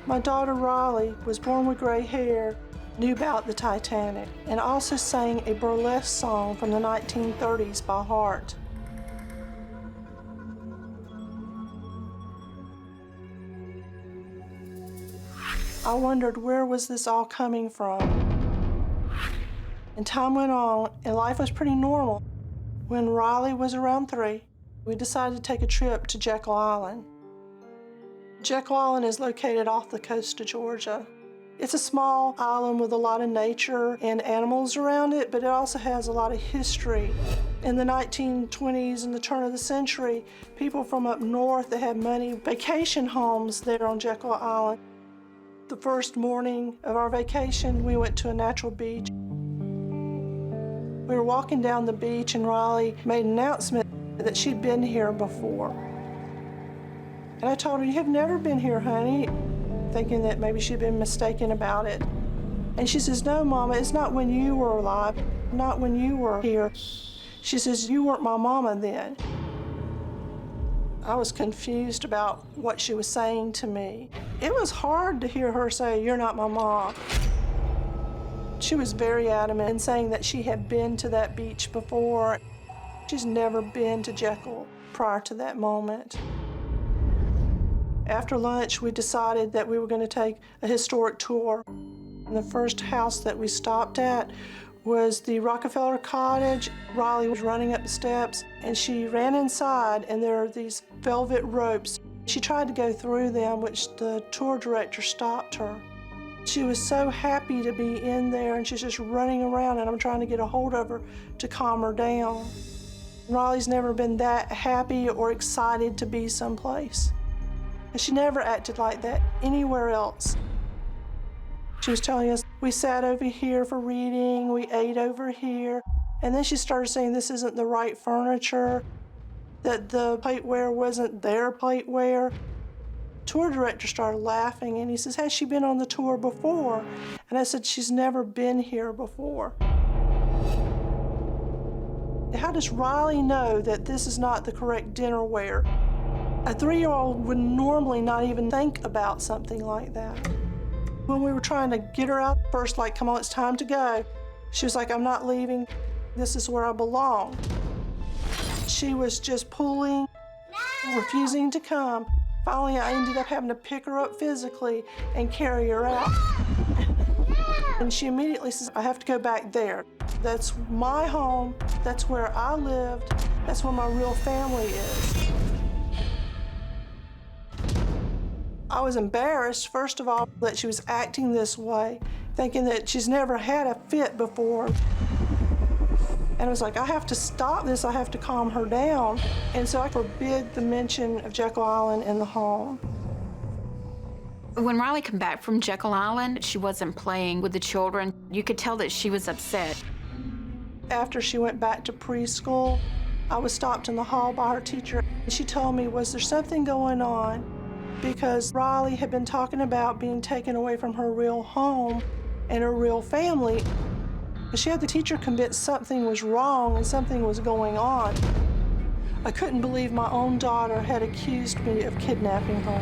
My daughter Riley was born with gray hair, knew about the Titanic, and also sang a burlesque song from the 1930s by heart. I wondered, where was this all coming from? And time went on, and life was pretty normal. When Riley was around 3, we decided to take a trip to Jekyll Island. Jekyll Island is located off the coast of Georgia. It's a small island with a lot of nature and animals around it, but it also has a lot of history. In the 1920s and the turn of the century, people from up north that had money vacation homes there on Jekyll Island. The first morning of our vacation, we went to a natural beach. We were walking down the beach and Riley made an announcement that she'd been here before. And I told her, "You have never been here, honey," thinking that maybe she'd been mistaken about it. And she says, "No, Mama, it's not when you were alive, not when you were here." She says, "You weren't my mama then." I was confused about what she was saying to me. It was hard to hear her say, "You're not my mom." She was very adamant in saying that she had been to that beach before. She's never been to Jekyll prior to that moment. After lunch, we decided that we were going to take a historic tour. And the first house that we stopped at was the Rockefeller Cottage. Riley was running up the steps, and she ran inside, and there are these velvet ropes. She tried to go through them, which the tour director stopped her. She was so happy to be in there, and she's just running around, and I'm trying to get a hold of her to calm her down. Riley's never been that happy or excited to be someplace. And she never acted like that anywhere else. She was telling us, we sat over here for reading, we ate over here, and then she started saying this isn't the right furniture, that the plateware wasn't their plateware. Tour director started laughing, and he says, "Has she been on the tour before?" And I said, "She's never been here before." How does Riley know that this is not the correct dinnerware? A 3-year-old would normally not even think about something like that. When we were trying to get her out first, like, "Come on, it's time to go," she was like, "I'm not leaving. This is where I belong." She was just pulling, refusing to come. Finally, I ended up having to pick her up physically and carry her out. And she immediately says, "I have to go back there. That's my home. That's where I lived. That's where my real family is." I was embarrassed, first of all, that she was acting this way, thinking that she's never had a fit before. And I was like, I have to stop this, I have to calm her down. And so I forbid the mention of Jekyll Island in the home. When Riley came back from Jekyll Island, she wasn't playing with the children. You could tell that she was upset. After she went back to preschool, I was stopped in the hall by her teacher. She told me, was there something going on? Because Riley had been talking about being taken away from her real home and her real family. She had the teacher convinced something was wrong and something was going on. I couldn't believe my own daughter had accused me of kidnapping her.